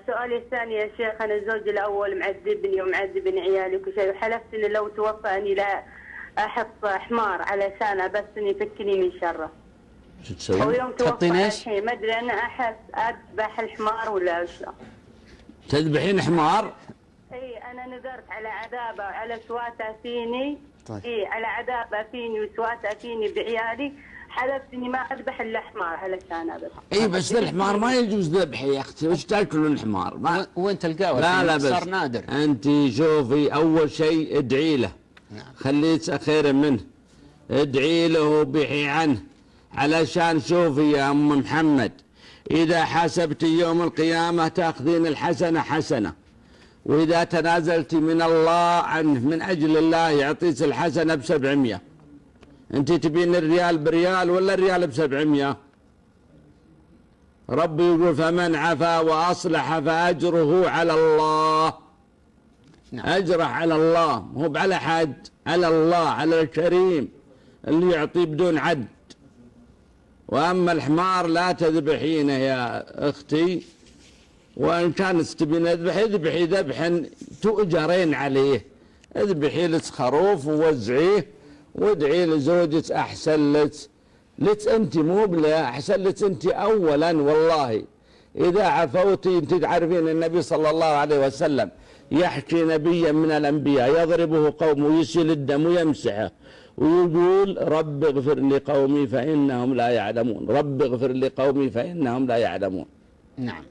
سؤالي الثاني يا شيخ، أنا زوجي الأول معذبني ومعذبني عيالي وكل شيء، وحلفت إني لو توفى إني لا أحط حمار علشان بس إني يفكني من شره. شو تسوي؟ ويوم توفى ايش؟ الحين ما أدري أنا أحس أذبح الحمار ولا شلون؟ تذبحين حمار؟ اي انا نذرت على عذابه وعلى سواته فيني. طيب. اي على عذابه فيني وسواته فيني بعيالي، حلفت اني ما اذبح الا حمار علشان بس. اي بس الحمار ما يجوز ذبحه يا اختي، وش تاكلون الحمار؟ ما وين تلقاه؟ لا صار بس نادر. انت شوفي اول شيء ادعي له. نعم. خليت خير منه، ادعي له وبيحي عنه، علشان شوفي يا ام محمد، اذا حسبت يوم القيامه تاخذين الحسنه حسنه، واذا تنازلت من الله عنه من اجل الله يعطيك الحسنه ب700. انت تبين الريال بريال ولا الريال ب700؟ ربي يقول فمن عفا واصلح فاجره على الله. نعم. اجره على الله، مو على حد، على الله، على الكريم اللي يعطي بدون عد. واما الحمار لا تذبحينه يا اختي، وان كانت تبين اذبحي ذبحا تؤجرين عليه. اذبحي لك خروف ووزعيه وادعي لزوجك احسن لك انت، مو بلا احسن لك انت اولا. والله اذا عفوتي، انت تعرفين النبي صلى الله عليه وسلم يحكي نبيا من الانبياء يضربه قومه ويسيل الدم ويمسحه ويقول رب اغفر لقومي فانهم لا يعلمون، رب اغفر لقومي فانهم لا يعلمون. نعم.